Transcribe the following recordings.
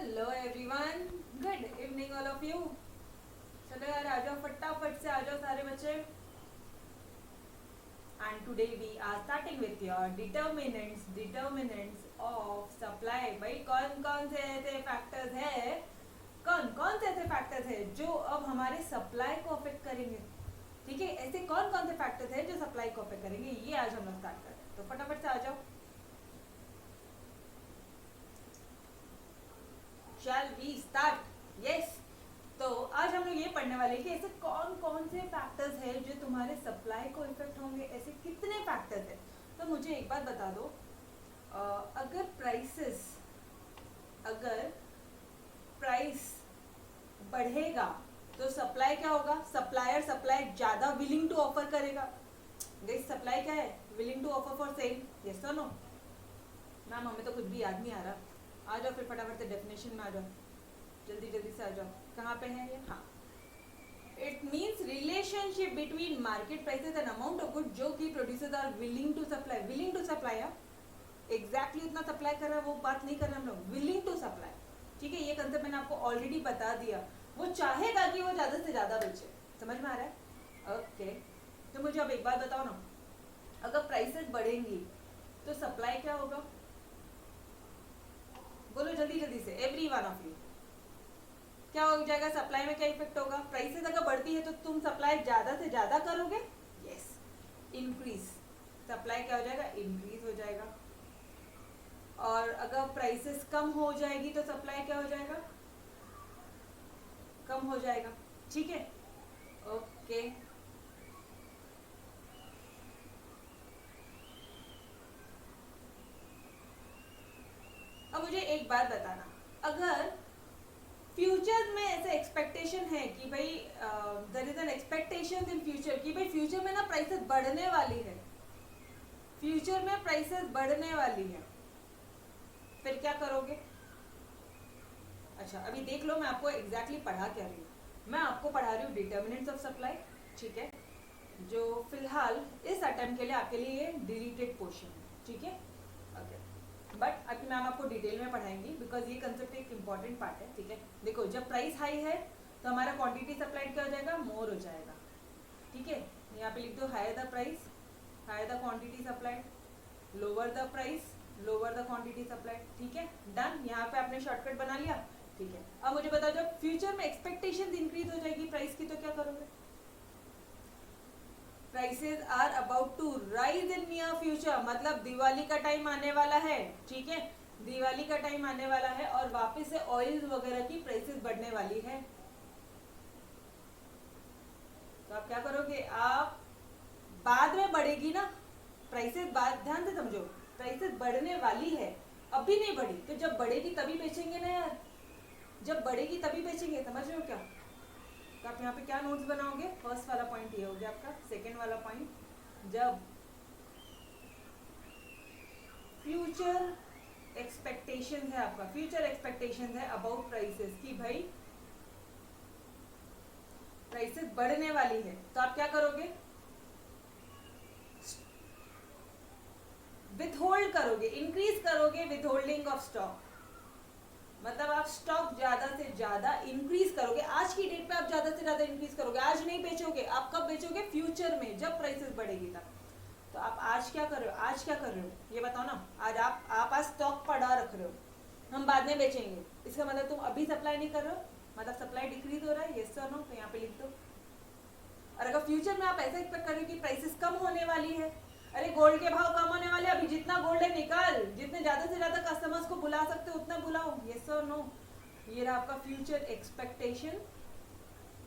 Hello everyone, good evening all of you. चलो यार आ जाओ, फटाफट से आ जाओ सारे बच्चे। And today we are starting with your determinants of supply. भाई कौन कौन से ऐसे फैक्टर्स है, कौन कौन से ऐसे फैक्टर्स है जो अब हमारे सप्लाई को अफेक्ट करेंगे। ठीक है, ऐसे कौन कौन से फैक्टर्स है जो सप्लाई को अफेक्ट करेंगे, ये आज हम लोग स्टार्ट करते हैं। तो फटाफट से आ जाओ। Shall we start? यस। तो आज हम लोग ये पढ़ने वाले हैं कि ऐसे कौन कौन से फैक्टर्स हैं जो तुम्हारे सप्लाई को इफेक्ट होंगे। ऐसे कितने फैक्टर्स हैं। तो मुझे एक बात बता दो, अगर प्राइस बढ़ेगा तो सप्लाई क्या होगा? सप्लाई ज्यादा विलिंग टू ऑफर करेगा। सप्लाई क्या है? Willing to offer for sale. Yes और नो? मैम हमें तो कुछ भी याद नहीं आ रहा। आ जाओ फिर फटाफट से डेफिनेशन में आ जाओ, जल्दी जल्दी से आ जाओ। कहाँ पे है ये? हाँ, it means relationship between market prices and amount of good जो कि producers are willing to supply. Willing to supply, exactly उतना सप्लाई कर रहा है वो बात नहीं कर रहे हम लोग, विलिंग टू सप्लाई। ठीक है, ये कंसेप्ट मैंने आपको ऑलरेडी बता दिया। वो चाहेगा कि वो ज्यादा से ज्यादा बेचे। समझ में आ रहा है? ओके। तो मुझे अब एक बात बताओ ना, अगर प्राइसेस बढ़ेंगी तो सप्लाई क्या होगा? बोलो जल्दी जल्दी से, एवरी वन ऑफ यू। क्या हो जाएगा? सप्लाई में क्या इफेक्ट होगा? प्राइसेस अगर बढ़ती है तो तुम सप्लाई ज्यादा से ज्यादा करोगे। Yes, increase. सप्लाई क्या हो जाएगा? इंक्रीज हो जाएगा। और अगर प्राइसेस कम हो जाएगी तो सप्लाई क्या हो जाएगा? कम हो जाएगा। ठीक है, ओके। अब मुझे एक बात बताना, अगर फ्यूचर में ऐसे एक्सपेक्टेशन है कि भाई there is an expectation in future कि भाई फ्यूचर में ना प्राइसेस बढ़ने वाली है, फ्यूचर में प्राइसेस बढ़ने वाली है, फिर क्या करोगे? अच्छा अभी देख लो, मैं आपको एग्जैक्टली पढ़ा क्या रही हूँ। मैं आपको पढ़ा रही हूँ डिटर्मिनेंट्स ऑफ सप्लाई। ठीक है, जो फिलहाल इस अटेम्प्ट के लिए आपके लिए डिलीटेड पोर्शन है। ठीक है, ओके। बट अभी मैम आपको डिटेल में पढ़ाएंगी बिकॉज ये कंसेप्ट एक इम्पॉर्टेंट पार्ट है। ठीक है, देखो जब प्राइस हाई है तो हमारा क्वांटिटी सप्लाइड क्या हो जाएगा? मोर हो जाएगा। ठीक है, यहाँ पे लिख दो higher the price, higher the quantity supplied, lower the price, lower the quantity supplied. ठीक है, डन। यहाँ पे आपने शॉर्टकट बना लिया। ठीक है, अब मुझे बताओ जब फ्यूचर में एक्सपेक्टेशंस इंक्रीज हो जाएगी प्राइस की तो क्या करोगे? Prices are about to rise in near future, मतलब दिवाली का टाइम आने वाला है। ठीक है, दिवाली का टाइम आने वाला है और वापस से ऑयल्स वगैरह की प्राइसेस बढ़ने वाली है। तो आप क्या करोगे? आप बाद में बढ़ेगी ना प्राइसेस, बाद ध्यान से समझो, प्राइसेस बढ़ने वाली है, अभी नहीं बढ़ी। तो जब बढ़ेगी तभी बेचेंगे ना यार, जब बढ़ेगी तभी बेचेंगे। समझ रहे हो क्या? तो आप यहाँ पे क्या नोट्स बनाओगे? फर्स्ट वाला पॉइंट ये हो गया आपका। सेकेंड वाला पॉइंट, जब फ्यूचर एक्सपेक्टेशन है आपका, फ्यूचर एक्सपेक्टेशन है अबाउट प्राइसेस की भाई प्राइसेस बढ़ने वाली है, तो आप क्या करोगे? विथहोल्ड करोगे, इंक्रीज करोगे विथहोल्डिंग ऑफ स्टॉक। मतलब आप स्टॉक ज्यादा से ज्यादा इंक्रीज करोगे। आज की डेट पे आप ज्यादा से ज्यादा इंक्रीज करोगे, आज नहीं बेचोगे। आप कब बेचोगे? फ्यूचर में, जब प्राइसेस बढ़ेगी तब। तो आप आज क्या कर रहे हो? आज क्या कर रहे हो ये बताओ ना। आज आप आज स्टॉक पड़ा रख रहे हो, हम बाद में बेचेंगे। इसका मतलब तुम अभी सप्लाई नहीं कर रहे हो, मतलब सप्लाई डिक्रीज हो रहा है। यस और नो? तो यहाँ पे लिख दो। और अगर फ्यूचर में आप ऐसा एक्सपेक्ट कर रहे हो कि प्राइसेस कम होने वाली है, अरे गोल्ड के भाव कम होने वाले, अभी जितना गोल्ड है निकाल, जितने ज्यादा से ज्यादा कस्टमर्स को बुला सकते हो उतना बुलाओ। यस और नो? ये रहा आपका फ्यूचर एक्सपेक्टेशन।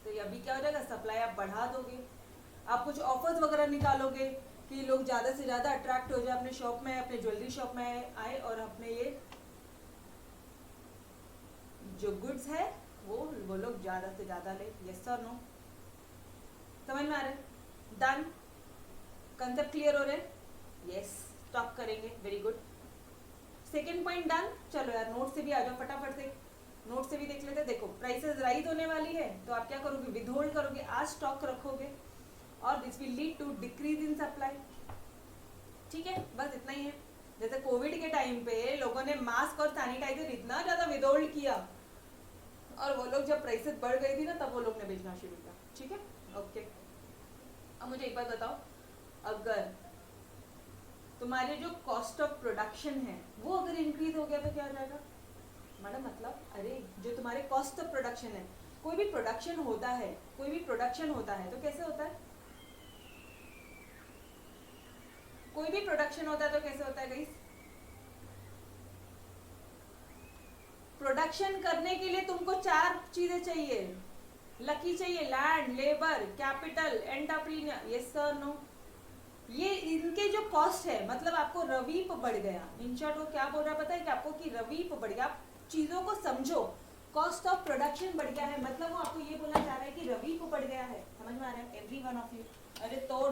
तो ये अभी क्या हो जाएगा? सप्लाई आप बढ़ा दोगे, आप कुछ ऑफर्स वगैरह निकालोगे कि लोग ज्यादा से ज्यादा अट्रैक्ट हो जाए अपने शॉप में, अपने ज्वेलरी शॉप में आए और अपने ये जो गुड्स है वो लोग ज्यादा से ज्यादा ले। यस और नो? समझ में आ रहा है? डन? कंसेप्ट क्लियर हो रहे हैं? यस, स्टॉप करेंगे। Very good. Second point done. चलो यार नोट से भी आ जाओ फटाफट से, नोट से भी देख लेते हैं। देखो प्राइसेस राइज होने वाली है तो आप क्या करोगे? विदहोल्ड करोगे, आज स्टॉक रखोगे और this will lead to decrease in supply. ठीक है, बस इतना ही है। जैसे कोविड के टाइम पे लोगों ने मास्क और सैनिटाइजर इतना ज्यादा विदहोल्ड किया, और वो लोग जब प्राइसेस बढ़ गई थी ना, तब वो लोग ने बेचना शुरू किया। ठीक है, ओके। अब मुझे एक बात बताओ, अगर तुम्हारे जो कॉस्ट ऑफ प्रोडक्शन है वो अगर इंक्रीज हो गया तो क्या हो जाएगा? मैडम मतलब, अरे जो तुम्हारे कॉस्ट ऑफ प्रोडक्शन है, कोई भी प्रोडक्शन होता है, कोई भी प्रोडक्शन होता है तो कैसे होता है? कोई भी प्रोडक्शन होता है तो कैसे होता है गाइस? प्रोडक्शन करने के लिए तुमको 4 चीजें चाहिए। लकी चाहिए, land, labour, capital, entrepreneur. Yes sir, no? ये इनके जो कॉस्ट है, मतलब आपको रवीप बढ़ गया। इन शॉर्ट वो क्या बोल रहा है पता है कि आपको, कि रवीप बढ़ गया। आप चीजों को समझो, कॉस्ट ऑफ प्रोडक्शन बढ़ गया है, मतलब वो आपको ये बोलना चाह रहा है कि रवीप बढ़ गया है। समझ में आ रहा है एवरी वन ऑफ यू? अरे तोड़,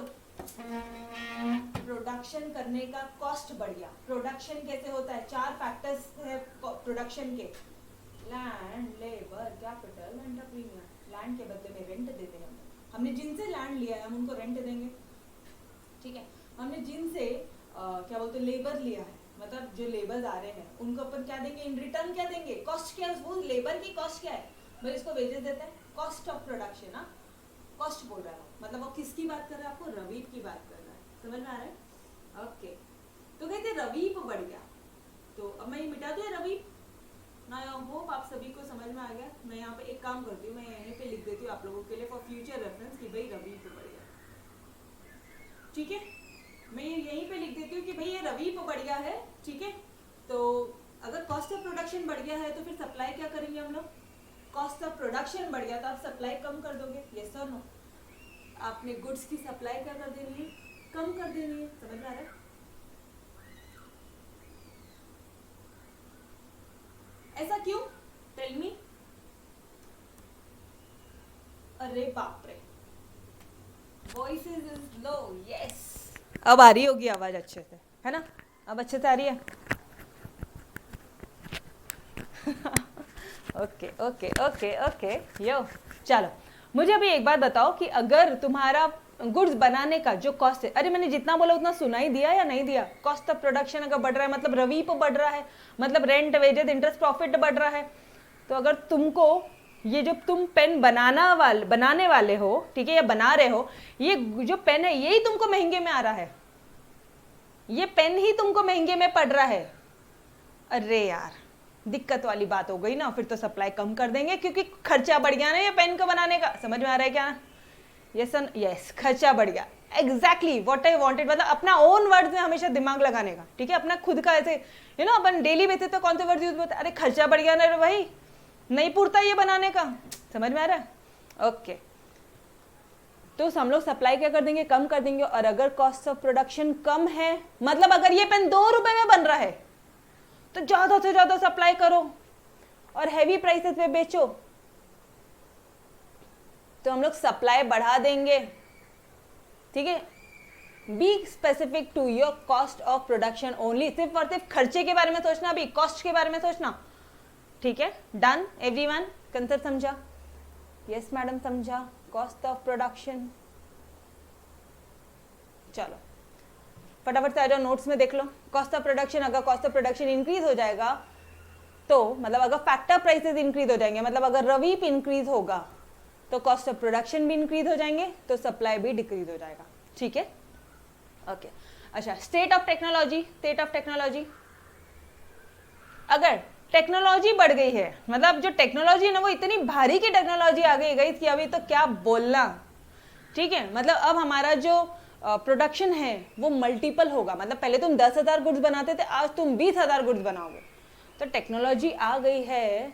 प्रोडक्शन करने का कॉस्ट बढ़ गया। प्रोडक्शन कैसे होता है? 4 फैक्टर्स है प्रोडक्शन के, land, labour, capital, entrepreneur. Land के बदले में रेंट देते हैं हमने जिनसे लैंड लिया है हम उनको रेंट देंगे। ठीक है, हमने जिनसे क्या बोलते लेबर लिया है, मतलब जो लेबर्स आ रहे हैं उनको अपन क्या देंगे इन रिटर्न? क्या देंगे? कॉस्ट। क्या वो लेबर की कॉस्ट क्या है भाई? इसको वेजेस देते हैं, कॉस्ट ऑफ प्रोडक्शन। हाँ, कॉस्ट बोल रहा है, मतलब वो किसकी बात कर रहा है? आपको रवीप की बात कर रहा है। समझ में आ रहा है? ओके। तो कहते रवीप बढ़ गया, तो अब मैं ये मिटा दूं रवीप ना? आई होप आप सभी को समझ में आ गया। मैं यहाँ पे एक काम करती हूँ, मैं यहीं पे लिख देती हूँ आप लोगों के लिए फॉर फ्यूचर रेफरेंस कि भाई रवीप बढ़ गया। ठीक है, मैं यहीं पे लिख देती हूँ कि भाई ये रवीप बढ़ गया है। ठीक है, तो अगर कॉस्ट ऑफ प्रोडक्शन बढ़ गया है तो फिर सप्लाई क्या करेंगे हम लोग? कॉस्ट ऑफ प्रोडक्शन बढ़ गया तो आप सप्लाई कम कर दोगे। यस और नो? आपने गुड्स की सप्लाई क्या कर देनी है? कम कर देनी है। समझ में आ रहा है? ऐसा क्यों? Tell me. अरे बाप रे, वॉइसेस इज लो। यस, अब आ रही होगी आवाज अच्छे से, है ना? अब अच्छे से आ रही है? ओके ओके ओके ओके यो, चलो मुझे अभी एक बात बताओ कि अगर तुम्हारा गुड्स बनाने का जो कॉस्ट है, अरे मैंने जितना बोला उतना सुना ही दिया या नहीं दिया? कॉस्ट ऑफ प्रोडक्शन अगर बढ़ रहा है मतलब रवीप बढ़ रहा है, मतलब रेंट, वेजेस, इंटरेस्ट, प्रॉफिट बढ़ रहा है। तो अगर तुमको ये जो तुम पेन बनाने वाले हो, ठीक है, या बना रहे हो, ये जो पेन है यही तुमको महंगे में आ रहा है, ये पेन ही तुमको महंगे में पड़ रहा है। अरे यार, दिक्कत वाली बात हो गई ना। फिर तो सप्लाई कम कर देंगे क्योंकि खर्चा बढ़ गया ना ये पेन को बनाने का। समझ में आ रहा है क्या? यस यस, खर्चा बढ़ गया। एग्जैक्टली व्हाट आई वांटेड, मतलब अपना ओन वर्ड्स में हमेशा दिमाग लगाने का। ठीक है, अपना खुद का ऐसे अपन डेली बेसिस पे कौन से वर्ड यूज होते हैं? अरे खर्चा बढ़ गया ना भाई, नहीं पूरता ये बनाने का। समझ में आ रहा है? ओके, तो हम लोग सप्लाई क्या कर देंगे? कम कर देंगे। और अगर कॉस्ट ऑफ प्रोडक्शन कम है, मतलब अगर ये पेन 2 रुपए में बन रहा है तो ज्यादा से ज्यादा सप्लाई करो और हैवी प्राइसेस पे बेचो। तो हम लोग सप्लाई बढ़ा देंगे। ठीक है, be specific to your cost of production only. सिर्फ और सिर्फ खर्चे के बारे में सोचना, भी कॉस्ट के बारे में सोचना। ठीक है, डन एवरीवन? कंसेप्ट समझा? यस मैडम समझा। कॉस्ट ऑफ प्रोडक्शन, चलो फटाफट से आ जाओ, नोट्स में देख लो। कॉस्ट ऑफ प्रोडक्शन, अगर कॉस्ट ऑफ प्रोडक्शन इंक्रीज हो जाएगा तो मतलब अगर फैक्टर प्राइसेस इंक्रीज हो जाएंगे, मतलब अगर रवीप इंक्रीज होगा तो कॉस्ट ऑफ प्रोडक्शन भी इंक्रीज हो जाएंगे, तो सप्लाई भी डिक्रीज हो जाएगा। ठीक है, ओके। अच्छा, state of technology. State of technology, अगर टेक्नोलॉजी बढ़ गई है, मतलब जो टेक्नोलॉजी है ना वो इतनी भारी की टेक्नोलॉजी आ गई कि अभी तो क्या बोलना। ठीक है, मतलब अब हमारा जो प्रोडक्शन है वो मल्टीपल होगा। मतलब पहले तुम 10,000 गुड्स बनाते थे, आज तुम 20,000 गुड्स बनाओगे। तो टेक्नोलॉजी आ गई है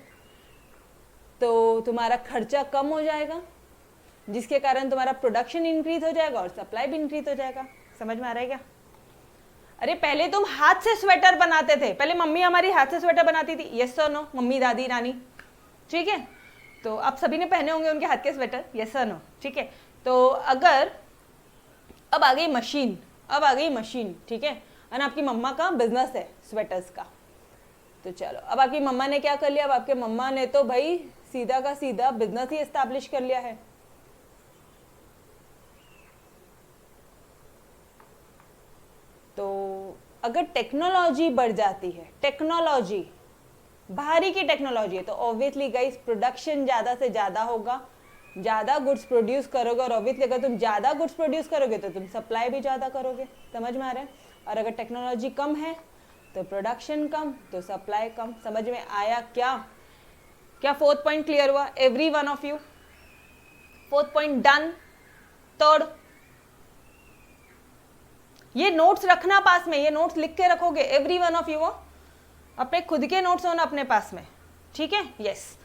तो तुम्हारा खर्चा कम हो जाएगा, जिसके कारण तुम्हारा प्रोडक्शन इंक्रीज हो जाएगा और सप्लाई भी इंक्रीज हो जाएगा। समझ में आ रहा है क्या? अरे पहले तुम हाथ से स्वेटर बनाते थे, पहले मम्मी हमारी हाथ से स्वेटर बनाती थी। यस और नो? मम्मी, दादी, नानी। ठीक है, तो आप सभी ने पहने होंगे उनके हाथ के स्वेटर। यस और नो? ठीक है, तो अगर अब आ गई मशीन, अब आ गई मशीन। ठीक है, और आपकी मम्मा का बिजनेस है स्वेटर्स का। तो चलो, अब आपकी मम्मा ने क्या कर लिया? अब आपके मम्मा ने तो भाई सीधा का सीधा बिजनेस ही एस्टैब्लिश कर लिया है। तो अगर टेक्नोलॉजी बढ़ जाती है, टेक्नोलॉजी बाहरी की टेक्नोलॉजी है, तो ऑब्वियसली गाइस प्रोडक्शन ज़्यादा से ज़्यादा होगा, ज़्यादा गुड्स प्रोड्यूस करोगे, और ऑब्वियसली अगर तुम ज़्यादा गुड्स प्रोड्यूस करोगे तो तुम सप्लाई भी ज़्यादा करोगे। समझ में आ रहा है? और अगर टेक्नोलॉजी कम है तो प्रोडक्शन कम, तो सप्लाई कम। समझ में आया क्या? क्या फोर्थ पॉइंट क्लियर हुआ every one of you? Fourth point done. Third, ये नोट्स रखना पास में, ये नोट्स लिख के रखोगे एवरी वन ऑफ यू, अपने खुद के नोट्स होना अपने पास में, ठीक है? यस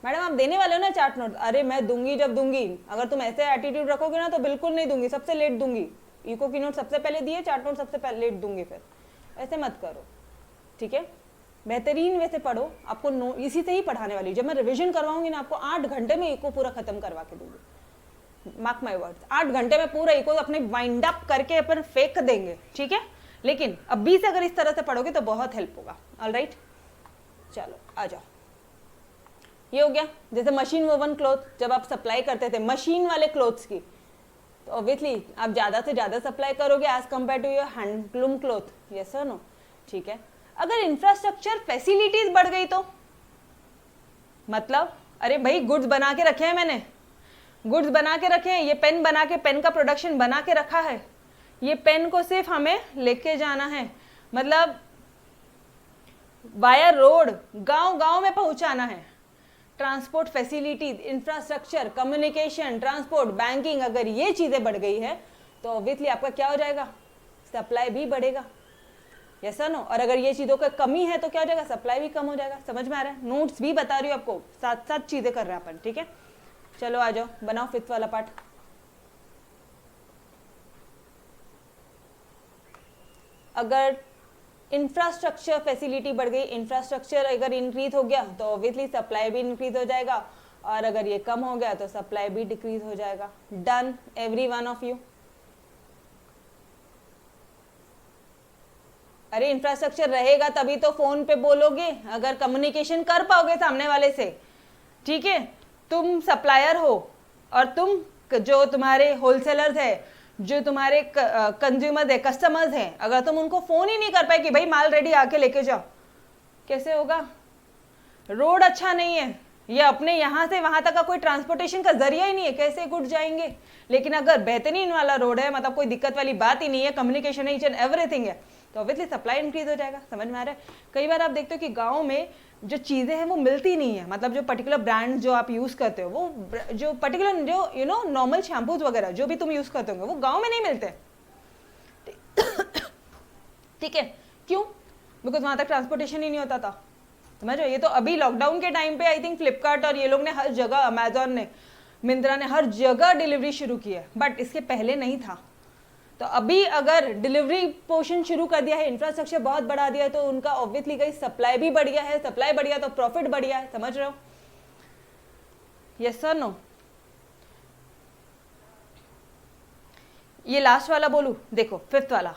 मैडम आप देने वाले हो ना चार्ट नोट? अरे मैं दूंगी जब दूंगी, अगर तुम ऐसे एटीट्यूड रखोगे ना तो बिल्कुल नहीं दूंगी, सबसे लेट दूंगी। इको की नोट सबसे पहले दिए, चार्ट नोट सबसे पहले लेट दूंगी, फिर ऐसे मत करो, ठीक है? बेहतरीन वैसे पढ़ो, आपको नो इसी से ही पढ़ाने वाली। जब मैं रिवीजन करवाऊंगी ना आपको 8 घंटे में इको पूरा खत्म करवा के दूंगी, मार्क माई वर्ड्स। 8 घंटे में पूरा इको अपने वाइंड अप करके अपन फेंक देंगे, ठीक है? लेकिन अभी से अगर इस तरह से पढ़ोगे तो बहुत हेल्प होगा। ऑलराइट, चलो आ जाओ। ये हो गया। जैसे मशीन वोवन क्लॉथ जब आप सप्लाई करते थे मशीन वाले क्लोथ्स की, तो ऑब्वियसली आप ज़्यादा से ज़्यादा सप्लाई करोगे as compare to your handloom cloth. Yes और नो? ठीक है। अगर इंफ्रास्ट्रक्चर फैसिलिटीज बढ़ गई तो मतलब अरे भाई गुड्स बना के रखे हैं, मैंने गुड्स बना के रखे हैं, ये पेन बना के, पेन का प्रोडक्शन बना के रखा है, ये पेन को सिर्फ हमें लेके जाना है, मतलब वाया रोड गांव गांव में पहुंचाना है। Transport facilities, infrastructure, communication, transport, banking, अगर ये चीजें बढ़ गई है तो ऑब्वियसली आपका क्या हो जाएगा? सप्लाई भी बढ़ेगा। यस और नो? और अगर ये चीजों का कमी है तो क्या हो जाएगा? सप्लाई भी कम हो जाएगा। समझ में आ रहा है? नोट्स भी बता रही हूँ आपको, साथ साथ चीजें कर रहे हैं अपन, ठीक है? चलो आ जाओ, बनाओ फिफ्थ वाला पार्ट। अगर इंफ्रास्ट्रक्चर फैसिलिटी बढ़ गई, इंफ्रास्ट्रक्चर अगर इंक्रीज हो गया तो ऑब्वियसली सप्लाई भी इंक्रीज हो जाएगा, और अगर ये कम हो गया तो सप्लाई भी डिक्रीज हो जाएगा। Done every one of you? अरे इंफ्रास्ट्रक्चर रहेगा तभी तो फोन पे बोलोगे, अगर कम्युनिकेशन कर पाओगे सामने वाले से, ठीक है? तुम सप्लायर हो और तुम जो तुम्हारे होलसेलर्स है, जो तुम्हारे कंज्यूमर्स है, कस्टमर्स हैं, अगर तुम उनको फोन ही नहीं कर पाए कि भाई माल रेडी आके लेके जाओ, कैसे होगा? रोड अच्छा नहीं है, ये अपने यहाँ से वहां तक का कोई ट्रांसपोर्टेशन का जरिया ही नहीं है, कैसे गुड जाएंगे? लेकिन अगर बेहतरीन वाला रोड है, मतलब कोई दिक्कत वाली बात ही नहीं है, कम्युनिकेशन ईच एंड एवरीथिंग है, तो ऑब्वियसली सप्लाई इंक्रीज हो जाएगा। समझ में आ रहा है? कई बार आप देखते हो कि गाँव में जो चीज़ें हैं वो मिलती नहीं है, मतलब जो पर्टिकुलर ब्रांड जो आप यूज़ करते हो, वो जो पर्टिकुलर जो यू नो नॉर्मल शैम्पूज वगैरह जो भी तुम यूज़ करते होंगे वो गांव में नहीं मिलते, ठीक है? क्यों? बिकॉज वहाँ तक ट्रांसपोर्टेशन ही नहीं होता था। समझो? ये तो अभी लॉकडाउन के टाइम पे आई थिंक फ्लिपकार्ट और ये लोग ने हर जगह, अमेजोन ने, मिंत्रा ने हर जगह डिलीवरी शुरू की है, बट इसके पहले नहीं था। तो अभी अगर डिलीवरी पोर्शन शुरू कर दिया है, इंफ्रास्ट्रक्चर बहुत बढ़ा दिया है, तो उनका ऑब्वियसली कहीं सप्लाई भी बढ़ गया है, सप्लाई बढ़ गया तो प्रॉफिट बढ़ गया है। समझ रहे हो? Yes sir no? ये लास्ट वाला बोलूं? देखो फिफ्थ वाला।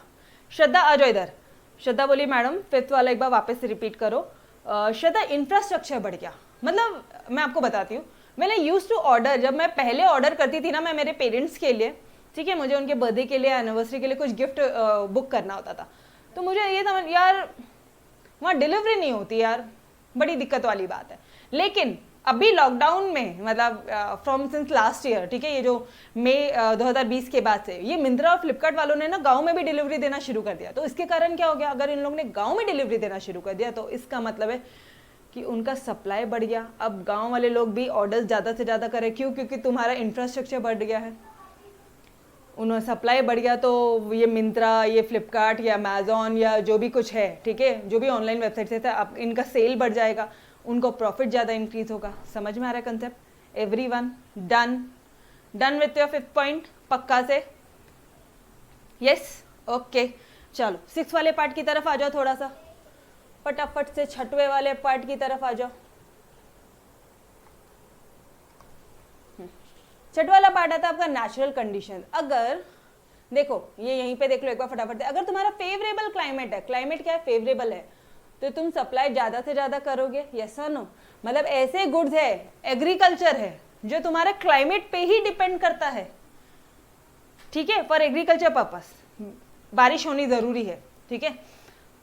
श्रद्धा आ जाओ इधर। श्रद्धा बोली मैडम फिफ्थ वाला एक बार वापस से रिपीट करो। श्रद्धा इंफ्रास्ट्रक्चर बढ़ गया मतलब मैं आपको बताती हूँ, मैंने यूज टू ऑर्डर, जब मैं पहले ऑर्डर करती थी ना, मैं मेरे पेरेंट्स के लिए, ठीक है, मुझे उनके बर्थडे के लिए, एनिवर्सरी के लिए कुछ गिफ्ट बुक करना होता था, तो मुझे ये समझ यार वहाँ डिलीवरी नहीं होती यार, बड़ी दिक्कत वाली बात है। लेकिन अभी लॉकडाउन में, मतलब फ्रॉम सिंस लास्ट ईयर, ठीक है, ये जो मई 2020 के बाद से ये मिंत्रा और फ्लिपकार्ट वालों ने ना गांव में भी डिलीवरी देना शुरू कर दिया। तो इसके कारण क्या हो गया, अगर इन लोगों ने गांव में डिलीवरी देना शुरू कर दिया तो इसका मतलब है कि उनका सप्लाई बढ़ गया। अब गांव वाले लोग भी ऑर्डर्स ज़्यादा से ज़्यादा करें, क्यों? क्योंकि तुम्हारा इंफ्रास्ट्रक्चर बढ़ गया है, उन्होंने सप्लाई बढ़ गया, तो ये मिंत्रा, ये फ्लिपकार्ट या अमेजोन या जो भी कुछ है, ठीक है, जो भी ऑनलाइन वेबसाइट है, अब इनका सेल बढ़ जाएगा, उनको प्रॉफिट ज़्यादा इंक्रीज होगा। समझ में आ रहा है concept? Everyone done? Done with your fifth point? पक्का से? यस? ओके, चलो सिक्स वाले पार्ट की तरफ आ जाओ, थोड़ा सा फटाफट से छठवें वाले पार्ट की तरफ आ जाओ। छठवां वाला पार्ट आता है आपका नेचुरल कंडीशन। अगर देखो ये यहीं पे देख लो एक बार फटाफट से, अगर तुम्हारा फेवरेबल क्लाइमेट है, क्लाइमेट क्या है, फेवरेबल है, तो तुम सप्लाई ज्यादा से ज्यादा करोगे। यस और नो? मतलब ऐसे गुड्स है, एग्रीकल्चर है, जो तुम्हारा क्लाइमेट पे ही डिपेंड करता है, ठीक है, फॉर एग्रीकल्चर पर्पस बारिश होनी ज़रूरी है, ठीक है।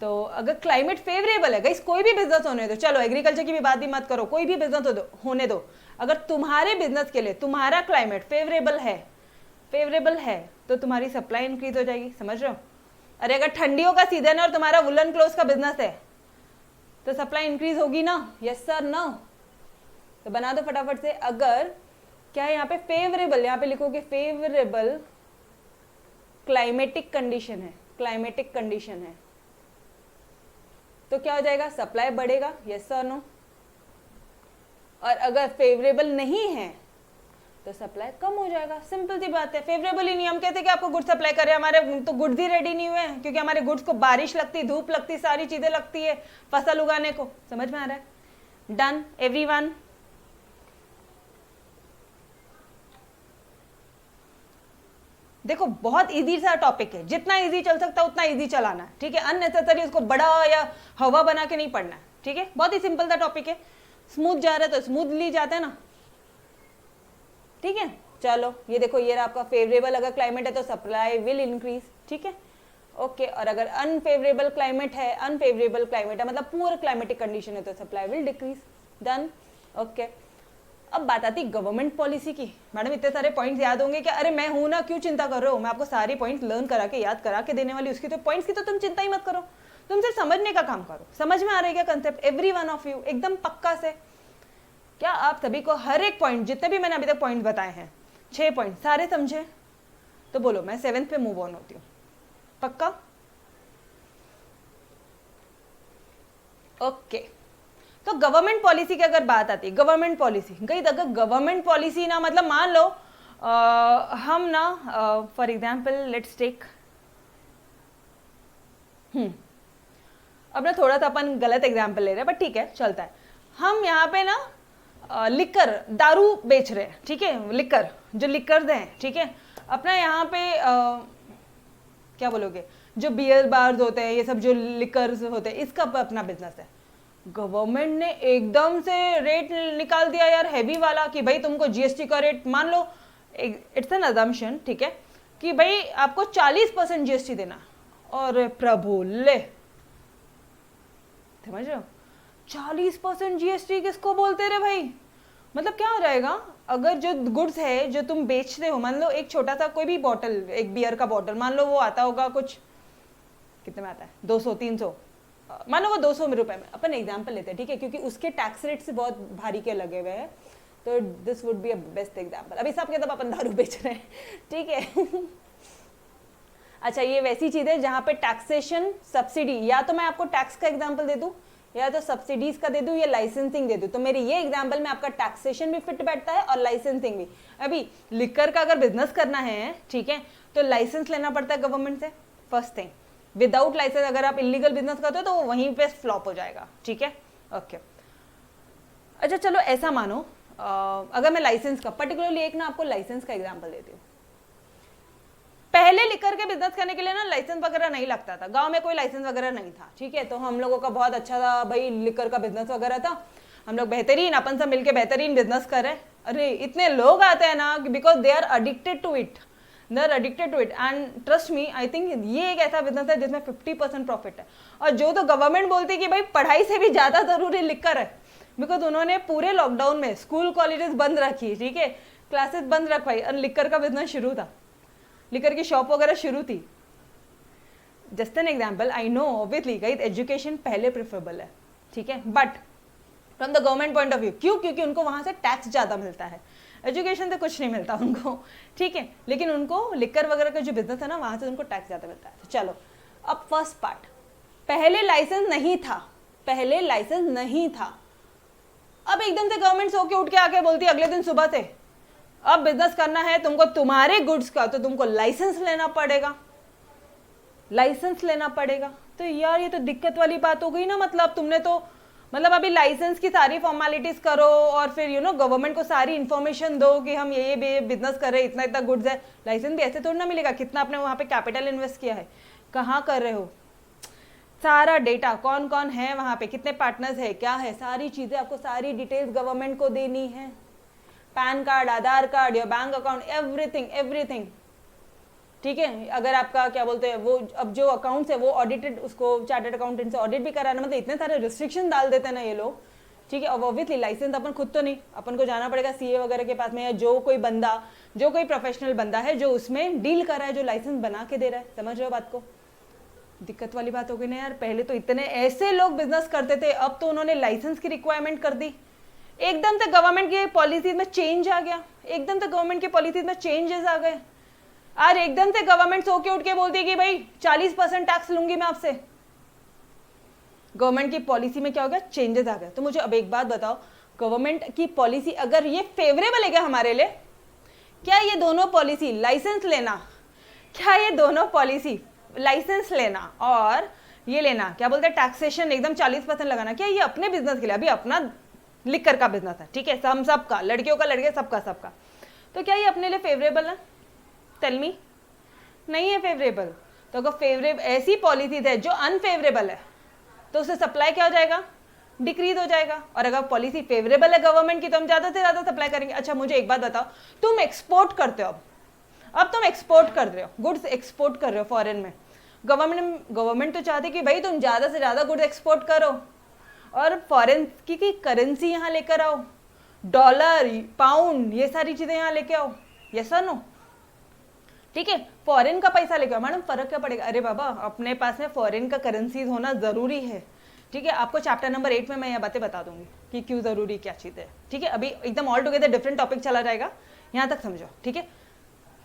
तो अगर क्लाइमेट फेवरेबल है, गाइस कोई भी बिजनेस होने दो, चलो एग्रीकल्चर की भी बात ही मत करो, कोई भी बिजनेस होने दो, अगर तुम्हारे बिजनेस के लिए तुम्हारा क्लाइमेट फेवरेबल है तो तुम्हारी सप्लाई इंक्रीज हो जाएगी, समझ रहे हो। अरे अगर ठंडियों का सीजन है और तुम्हारा वुलन क्लोथ का बिजनेस है तो सप्लाई इंक्रीज होगी ना, यस सर नो। तो बना दो फटाफट से, अगर क्या है यहाँ पे फेवरेबल, यहाँ पे लिखोगे फेवरेबल क्लाइमेटिक कंडीशन है, क्लाइमेटिक कंडीशन है, तो क्या हो जाएगा, सप्लाई बढ़ेगा, यस सर नो। और अगर फेवरेबल नहीं है तो सप्लाई कम हो जाएगा, सिंपल सी बात है। फेवरेबल ही नहीं, हम कहते कि आपको गुड्स सप्लाई करें, हमारे तो गुड्स ही रेडी नहीं हुए हैं, क्योंकि हमारे गुड्स को बारिश लगती, धूप लगती, सारी चीजें लगती है फसल उगाने को, समझ में आ रहा है। Done everyone. देखो बहुत इजी सा टॉपिक है, जितना इजी चल सकता है उतना इजी चलाना है, ठीक है। अननेसेसरी उसको बड़ा या हवा बना के नहीं पढ़ना है, ठीक है। बहुत ही सिंपल सा टॉपिक है, स्मूथ जा रहा है तो स्मूथली जाता है ना, ठीक है। चलो ये देखो, ये रहा आपका फेवरेबल, अगर क्लाइमेट है तो सप्लाई विल इंक्रीज, ठीक है, ओके। और अगर अनफेवरेबल क्लाइमेट है, अनफेवरेबल क्लाइमेट है मतलब पुअर क्लाइमेटिक कंडीशन है तो supply will decrease, done, okay. अब बात आती गवर्नमेंट पॉलिसी की। मैडम इतने सारे पॉइंट्स याद होंगे क्या, अरे मैं हूं ना, क्यों चिंता कर रहे हो, मैं आपको सारी पॉइंट्स लर्न करा के याद करा के देने वाली, उसकी तो पॉइंट्स की तो तुम चिंता ही मत करो, तुम सिर्फ समझने का काम करो। समझ में आ रहा है क्या concept, every one of you एकदम पक्का से। क्या आप सभी को हर एक पॉइंट, जितने भी मैंने अभी तक पॉइंट बताए हैं 6 पॉइंट सारे समझे, तो बोलो मैं 7th पे मूव ऑन होती हूँ, पक्का, ओके। तो गवर्नमेंट पॉलिसी की अगर बात आती है, गवर्नमेंट पॉलिसी गई, अगर गवर्नमेंट पॉलिसी ना मतलब मान लो हम ना फॉर एग्जाम्पल लेट्स टेक अब ना थोड़ा सा अपन गलत एग्जाम्पल ले रहे हैं बट ठीक है चलता है। हम यहाँ पे ना लिकर दारू बेच रहे हैं, ठीक है, लिकर जो लिकर हैं, ठीक है। अपना यहाँ पे क्या बोलोगे, जो बियर बार्स होते हैं, ये सब जो लिकर्स होते हैं, इसका अपना बिजनेस है। गवर्नमेंट ने एकदम से रेट निकाल दिया यार हैवी वाला, कि भाई तुमको जीएसटी का रेट, मान लो इट्स एन अजम्पशन, ठीक है, कि भाई आपको 40% जीएसटी देना, और प्रभु ले, समझ रहे हो, 40% जीएसटी किसको बोलते रे भाई। मतलब क्या हो जाएगा, अगर जो गुड्स है जो तुम बेचते हो, मान लो एक छोटा सा कोई भी बॉटल, एक बियर का बॉटल, मान लो वो आता होगा कुछ, कितने में आता है, 200-300, मान लो वो 200 रुपए में, अपन एग्जाम्पल लेते हैं, ठीक है, क्योंकि उसके टैक्स रेट से बहुत भारी के लगे हुए हैं, तो this would be a best example. अभी सब के तब अपन दारू बेच रहे हैं, ठीक है। अच्छा ये वैसी चीज है जहां पे टैक्सेशन सब्सिडी, या तो मैं आपको टैक्स का एग्जाम्पल दे दूं, या तो सब्सिडीज का दे दूं, या लाइसेंसिंग दे दूं। तो मेरे ये एग्जाम्पल में आपका टैक्सेशन भी फिट बैठता है और लाइसेंसिंग भी। अभी लिकर का अगर बिजनेस करना है, ठीक है, तो लाइसेंस लेना पड़ता है गवर्नमेंट से, फर्स्ट थिंग। विदाउट लाइसेंस अगर आप इलीगल बिजनेस करते हो तो वो वहीं पे फ्लॉप हो जाएगा, ठीक है, ओके। अच्छा चलो ऐसा मानो अगर मैं लाइसेंस का पर्टिकुलरली एक ना आपको लाइसेंस का एग्जांपल देती हूँ। पहले लिकर के बिजनेस करने के लिए ना लाइसेंस वगैरह नहीं लगता था, गांव में कोई लाइसेंस वगैरह नहीं था, ठीक है। तो हम लोगों का बहुत अच्छा था भाई, लिकर का बिजनेस वगैरह था, हम लोग बेहतरीन, अपन सब मिलके बेहतरीन बिजनेस कर रहे हैं। अरे इतने लोग आते हैं ना, because they are addicted to it, and trust me, I think ये एक ऐसा बिजनेस है जिसमें 50% प्रॉफिट है। और जो तो गवर्नमेंट बोलती है कि भाई पढ़ाई से भी ज्यादा जरूरी लिकर है, बिकॉज उन्होंने पूरे लॉकडाउन में स्कूल कॉलेजेस बंद रखी, ठीक है, क्लासेस बंद रखवाई, और लिकर का बिजनेस शुरू था, लिकर की शॉप वगैरह शुरू थी। Just an example, I know obviously guys education पहले प्रेफरेबल है, ठीक है, but from the government point of view, क्यों, क्योंकि उनको वहां से टैक्स ज्यादा मिलता है, एजुकेशन से कुछ नहीं मिलता उनको, ठीक है, लेकिन उनको लिकर वगैरह का जो बिजनेस है ना वहां से उनको टैक्स ज्यादा मिलता है। तो चलो अब फर्स्ट पार्ट, पहले लाइसेंस नहीं था, पहले लाइसेंस नहीं था, अब एकदम से गवर्नमेंट सो के उठ के आके बोलती है अगले दिन सुबह से अब बिजनेस करना है तुमको, तुम्हारे गुड्स का, तो तुमको लाइसेंस लेना पड़ेगा, लाइसेंस लेना पड़ेगा। तो यार ये तो दिक्कत वाली बात हो गई ना, मतलब तुमने तो मतलब अभी लाइसेंस की सारी फॉर्मेलिटीज करो और फिर गवर्नमेंट को सारी इन्फॉर्मेशन दो कि हम ये बिजनेस कर रहे हैं, इतना इतना गुड्स है। लाइसेंस भी ऐसे थोड़ा ना मिलेगा, कितना आपने वहाँ पे कैपिटल इन्वेस्ट किया है, कहाँ कर रहे हो, सारा डेटा, कौन कौन है वहाँ पे, कितने पार्टनर्स है, क्या है, सारी चीजें आपको, सारी डिटेल्स गवर्नमेंट को देनी है, pan card, Aadhaar card, your bank account, everything everything, ठीक है। अगर आपका क्या बोलते हैं वो अब जो अकाउंट्स है वो ऑडिटेड, उसको चार्टर्ड अकाउंटेंट से ऑडिट भी कराना, मतलब इतने सारे रिस्ट्रिक्शन डाल देते हैं ना ये लोग, ठीक है। अब ऑब्वियसली लाइसेंस अपन खुद तो नहीं, अपन को जाना पड़ेगा सीए वगैरह के पास में, या जो कोई बंदा, जो कोई प्रोफेशनल बंदा है जो उसमें डील कर रहा है, जो लाइसेंस बना के दे रहा है। समझ रहे हो बात को? दिक्कत वाली बात हो गई ना यार। पहले तो इतने ऐसे लोग बिजनेस करते थे, अब तो उन्होंने लाइसेंस की रिक्वायरमेंट कर दी। एकदम से गवर्नमेंट की पॉलिसीज में चेंज आ गया, एकदम से गवर्नमेंट की पॉलिसीज में चेंजेस आ गए। आज एकदम से गवर्नमेंट सो के उठ के बोलती है कि भाई 40% टैक्स लूंगी मैं आपसे। गवर्नमेंट की पॉलिसी में क्या हो गया? चेंजेस आ गए। तो मुझे अब एक बात बताओ, गवर्नमेंट की पॉलिसी अगर ये फेवरेबल है क्या हमारे लिए? क्या ये दोनों पॉलिसी, लाइसेंस लेना, क्या ये दोनों पॉलिसी, लाइसेंस लेना और ये लेना, क्या बोलते हैं टैक्सेशन एकदम 40% लगाना, क्या ये अपने बिजनेस के लिए, अभी अपना लिकर का बिजनेस है, ठीक है, हम सबका, लड़कियों का, लड़के सबका, तो क्या ये अपने लिए फेवरेबल है? टेल मी, नहीं है फेवरेबल। तो अगर फेवरेबल ऐसी पॉलिसीज है जो अनफेवरेबल है तो उससे सप्लाई क्या हो जाएगा? डिक्रीज हो जाएगा। और अगर पॉलिसी फेवरेबल है गवर्नमेंट की तो हम ज्यादा से ज्यादा सप्लाई करेंगे। अच्छा मुझे एक बात बताओ, तुम एक्सपोर्ट करते हो, अब तुम एक्सपोर्ट कर रहे हो, गुड्स एक्सपोर्ट कर रहे हो फॉरेन में, गवर्नमेंट तो चाहती कि भाई तुम ज्यादा से ज्यादा गुड्स एक्सपोर्ट करो और फॉरेन की करेंसी यहाँ लेकर आओ, डॉलर, पाउंड, ये सारी चीजें यहाँ लेके आओ, यस और नो, ठीक है। फॉरेन का पैसा लेके आओ। मैडम फर्क क्या पड़ेगा? अरे बाबा अपने पास में फॉरेन का करेंसीज होना जरूरी है, ठीक है। आपको चैप्टर नंबर 8 में मैं यह बातें बता दूंगी कि क्यों जरूरी क्या चीज है, ठीक है। अभी एकदम ऑल टुगेदर डिफरेंट टॉपिक चला जाएगा, यहाँ तक समझो, ठीक है।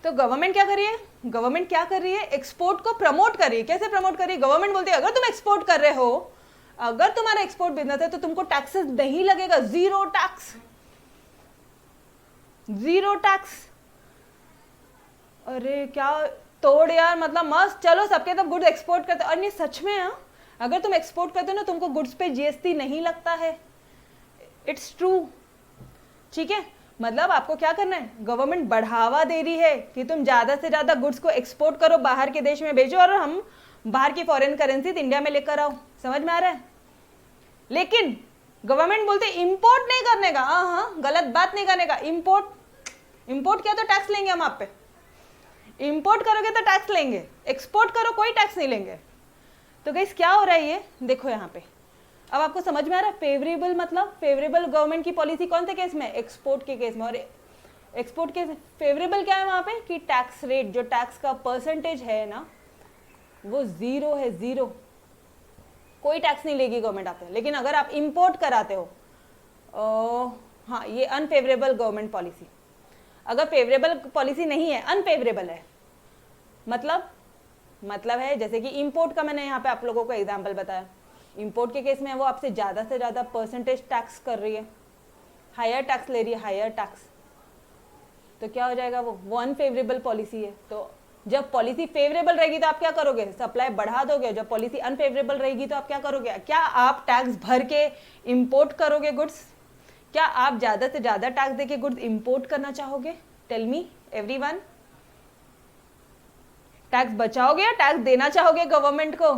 तो गवर्नमेंट क्या कर रही है? गवर्नमेंट क्या कर रही है? एक्सपोर्ट को प्रमोट कर रही है। कैसे प्रमोट कर रही है? गवर्नमेंट बोलती है अगर तुम एक्सपोर्ट कर रहे हो, अगर तुम्हारा एक्सपोर्ट बिजनेस है तो तुमको टैक्सेस नहीं लगेगा, जीरो टैक्स, जीरो टैक्स। अरे क्या तोड़ यार, मतलब मस्त, चलो सबके सब गुड्स एक्सपोर्ट करते, और ये सच में है, अगर तुम एक्सपोर्ट करते हो ना तुमको गुड्स पे जीएसटी नहीं लगता है, इट्स ट्रू, ठीक है। मतलब आपको क्या करना है? गवर्नमेंट बढ़ावा दे रही है कि तुम ज्यादा से ज्यादा गुड्स को एक्सपोर्ट करो, बाहर के देश में भेजो और हम बाहर की फॉरेन करेंसी इंडिया में लेकर आओ। समझ में आ रहा है? लेकिन गवर्नमेंट बोलते इंपोर्ट नहीं करने का, हाँ, गलत बात नहीं करने का। इंपोर्ट किया तो टैक्स लेंगे हम आप पे, इंपोर्ट करोगे तो टैक्स लेंगे, एक्सपोर्ट करो कोई टैक्स नहीं लेंगे। तो गाइस क्या हो रहा है ये देखो यहाँ पे, अब आपको समझ में आ रहा है? फेवरेबल मतलब फेवरेबल गवर्नमेंट की पॉलिसी कौन से केस में? एक्सपोर्ट के केस में। और एक्सपोर्ट के फेवरेबल क्या है वहां पे कि टैक्स रेट, जो टैक्स का परसेंटेज है ना वो जीरो है, जीरो, कोई टैक्स नहीं लेगी गवर्नमेंट आप पे। लेकिन अगर आप इंपोर्ट कराते हो, हाँ, ये अनफेवरेबल गवर्नमेंट पॉलिसी। अगर फेवरेबल पॉलिसी नहीं है, अनफेवरेबल है, मतलब है जैसे कि इंपोर्ट का मैंने यहाँ पे आप लोगों को एग्जाम्पल बताया, इंपोर्ट के केस में वो आपसे ज़्यादा से ज़्यादा परसेंटेज टैक्स कर रही है, हायर टैक्स ले रही है, हायर टैक्स, तो क्या हो जाएगा? वो अनफेवरेबल पॉलिसी है। तो जब पॉलिसी फेवरेबल रहेगी तो आप क्या करोगे? सप्लाई बढ़ा दोगे। जब पॉलिसी अनफेवरेबल रहेगी तो आप क्या करोगे? क्या आप टैक्स भर के इंपोर्ट करोगे गुड्स? क्या आप ज़्यादा से ज़्यादा टैक्स देके गुड्स इंपोर्ट करना चाहोगे? टेल मी एवरीवन, टैक्स बचाओगे या टैक्स देना चाहोगे गवर्नमेंट को?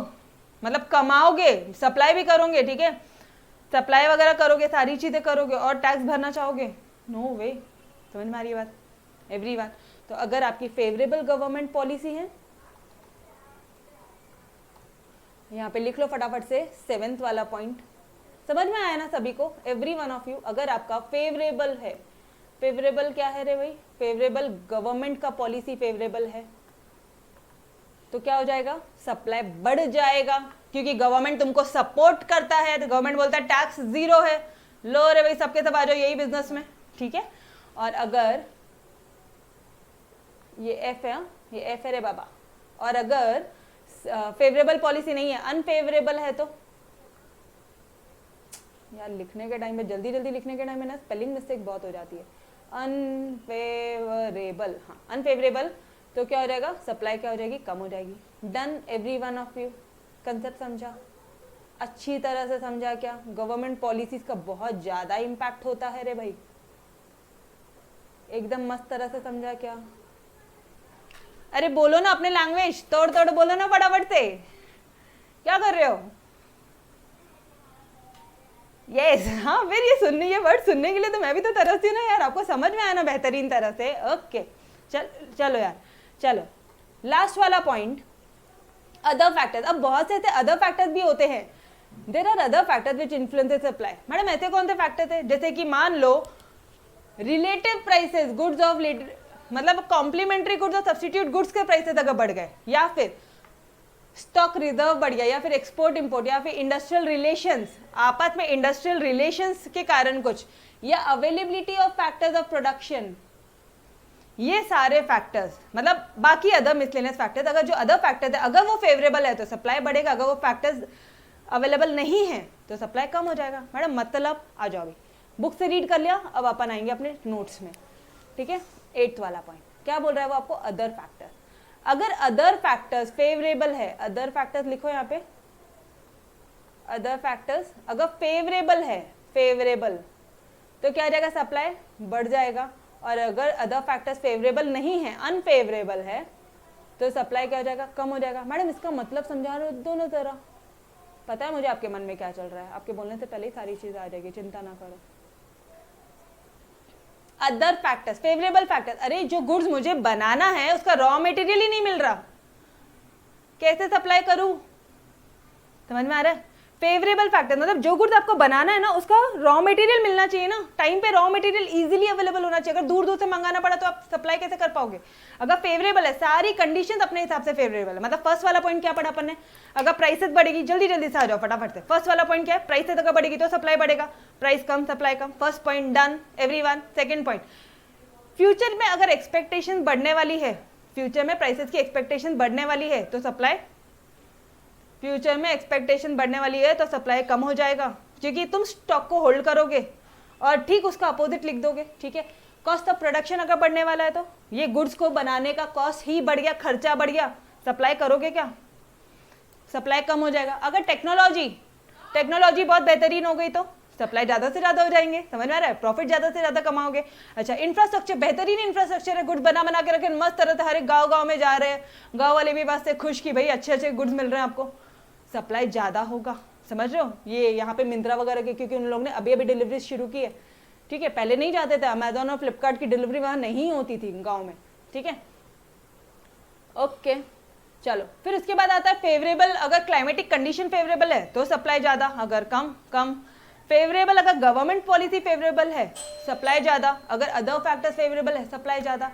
मतलब कमाओगे, सप्लाई भी करोगे, ठीक है, सप्लाई वगैरह करोगे, सारी चीजें करोगे और टैक्स भरना चाहोगे? नो वे। समझ में आ रही है बात एवरीवन? तो अगर आपकी फेवरेबल गवर्नमेंट पॉलिसी है, यहाँ पे लिख लो फटाफट से 7th वाला पॉइंट। समझ में आया ना सभी को? एवरी वन ऑफ यू, अगर आपका फेवरेबल है, फेवरेबल क्या है रे भाई? फेवरेबल गवर्नमेंट का पॉलिसी फेवरेबल है तो क्या हो जाएगा? सप्लाई बढ़ जाएगा, क्योंकि गवर्नमेंट तुमको सपोर्ट करता है। तो गवर्नमेंट बोलता है टैक्स जीरो है, लो रे भाई सबके सब आ जाओ यही बिजनेस में, ठीक है। और अगर ये एफ है, ये एफ है रे बाबा, और अगर फेवरेबल पॉलिसी नहीं है, अनफेवरेबल है, तो यार लिखने के टाइम में, जल्दी जल्दी लिखने के टाइम में ना स्पेलिंग मिस्टेक बहुत हो जाती है। अनफेवरेबल, हाँ अनफेवरेबल, तो क्या हो जाएगा? सप्लाई क्या हो जाएगी? कम हो जाएगी। Done every one of you? Concept समझा? अच्छी तरह से समझा क्या? गवर्नमेंट पॉलिसीज का बहुत ज्यादा इम्पैक्ट होता है रे भाई, एकदम मस्त तरह से समझा क्या? अरे बोलो ना अपने लैंग्वेज, तोड़ तोड़ बोलो ना फटाफट से, क्या कर रहे हो? यस, हाँ, फिर ये सुनने, ये वर्ड सुनने के लिए तो मैं भी तो तरसती हूँ ना यार। आपको समझ में आया ना बेहतरीन तरह से? ओके, चलो यार, चलो लास्ट वाला पॉइंट, अदर फैक्टर्स। अब बहुत से ऐसे अदर फैक्टर्स भी होते हैं, there are other factors which influences supply. Madam ऐसे कौन से फैक्टर्स है, जैसे कि मान लो रिलेटिव प्राइसेस गुड्स ऑफ, मतलब कॉम्प्लीमेंट्री गुड्स और सब्सटीट्यूट गुड्स के प्राइसेस अगर बढ़ गए, या फिर स्टॉक रिजर्व बढ़ गया, या फिर एक्सपोर्ट इंपोर्ट, या फिर इंडस्ट्रियल रिलेशंस, आपस में इंडस्ट्रियल रिलेशंस के कारण कुछ, या availability of factors of production, ये सारे फैक्टर्स, मतलब बाकी अदर मिसलेनियस फैक्टर्स, अगर जो अदर फैक्टर्स है अगर वो फेवरेबल है तो सप्लाई बढ़ेगा, अगर वो फैक्टर्स अवेलेबल नहीं है तो सप्लाई कम हो जाएगा। मैडम मतलब आ जाओ, अभी बुक से रीड कर लिया, अब अपन आएंगे अपने नोट्स में, ठीक है। 8th वाला पॉइंट क्या बोल रहा है वो आपको, अदर फैक्टर। अगर अदर फैक्टर्स फेवरेबल है, अदर फैक्टर्स लिखो यहाँ पे, अदर फैक्टर्स अगर फेवरेबल है, फेवरेबल तो क्या हो जाएगा, सप्लाई बढ़ जाएगा। और अगर अदर फैक्टर्स फेवरेबल नहीं है, अनफेवरेबल है, तो सप्लाई क्या हो जाएगा, कम हो जाएगा। मैडम इसका मतलब समझा रहे हो दोनों तरह, पता है मुझे आपके मन में क्या चल रहा है, आपके बोलने से पहले ही सारी चीजें आ जाएगी, चिंता ना करो। अदर फैक्टर्स, फेवरेबल फैक्टर्स, अरे जो गुड्स मुझे बनाना है उसका रॉ मटेरियल ही नहीं मिल रहा, कैसे सप्लाई करूं, समझ में आ रहा है। फेवरेबल फैक्टर मतलब जो गुड्स आपको बनाना है ना उसका रॉ मटेरियल मिलना चाहिए ना, टाइम पे रॉ मटेरियल इजीली अवेलेबल होना चाहिए। अगर दूर दूर से मंगाना पड़ा तो आप सप्लाई कैसे कर पाओगे। अगर फेवरेबल है, सारी कंडीशंस अपने हिसाब से फेवरेबल है। मतलब फर्स्ट वाला पॉइंट क्या पढ़ा अपन ने, अगर प्राइसेस बढ़ेगी, जल्दी जल्दी से आ जाओ फटाफट से, फर्स्ट वाला पॉइंट क्या है, प्राइसेस अगर बढ़ेगी तो सप्लाई बढ़ेगा, प्राइस कम सप्लाई कम, first point done everyone. Second point, future में अगर एक्सपेक्टेशन बढ़ने वाली है, फ्यूचर में प्राइसेस की एक्सपेक्टेशन बढ़ने वाली है तो सप्लाई, फ्यूचर में एक्सपेक्टेशन बढ़ने वाली है तो सप्लाई कम हो जाएगा, क्योंकि तुम स्टॉक को होल्ड करोगे और ठीक उसका अपोजिट लिख दोगे, ठीक है। कॉस्ट ऑफ प्रोडक्शन अगर बढ़ने वाला है तो ये गुड्स को बनाने का कॉस्ट ही बढ़ गया, खर्चा बढ़ गया, सप्लाई करोगे क्या, सप्लाई कम हो जाएगा। अगर टेक्नोलॉजी बहुत बेहतरीन हो गई तो सप्लाई ज्यादा से ज्यादा हो जाएंगे, समझ में आ रहा है, प्रॉफिट ज्यादा से ज्यादा कमाओगे। अच्छा, इंफ्रास्ट्रक्चर, बेहतरीन इंफ्रास्ट्रक्चर है, गुड्स बना के रखे मस्त तरह से, हर एक गाँव में जा रहे हैं, गाँव वाले भी बस से खुश कि भाई अच्छे अच्छे गुड्स मिल रहे हैं आपको, सप्लाई ज़्यादा होगा, समझ रहे हो। ये यहाँ पे मिंत्रा वगैरह के, क्योंकि उन लोगों ने अभी डिलीवरी शुरू की है, ठीक है, पहले नहीं जाते थे, अमेजोन और फ्लिपकार्ट की डिलीवरी वहाँ नहीं होती थी गांव में, ठीक है। ओके चलो, फिर उसके बाद आता है फेवरेबल, अगर क्लाइमेटिक कंडीशन फेवरेबल है तो सप्लाई ज़्यादा, अगर कम। फेवरेबल अगर गवर्नमेंट पॉलिसी फेवरेबल है सप्लाई ज़्यादा, अगर अदर फैक्टर्स फेवरेबल है सप्लाई ज़्यादा।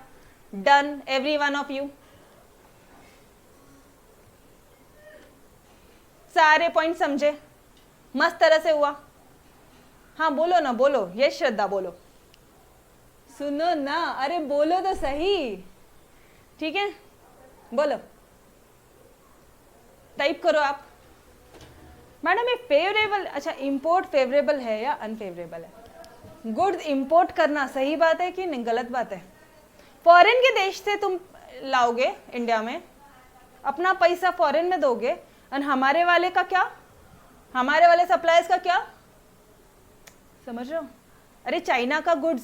Done every one of you, सारे पॉइंट समझे, मस्त तरह से हुआ। हाँ बोलो ना, बोलो, ये श्रद्धा बोलो, सुनो ना, अरे बोलो तो सही, ठीक है, बोलो, टाइप करो आप। मैडम ये फेवरेबल, अच्छा इंपोर्ट फेवरेबल है या अनफेवरेबल है, गुड्स इंपोर्ट करना सही बात है कि नहीं, गलत बात है। फॉरेन के देश से तुम लाओगे इंडिया में, अपना पैसा फॉरेन में दोगे, और हमारे वाले का क्या, हमारे वाले सप्लायर्स का क्या, समझ रहे हो। अरे चाइना का गुड्स,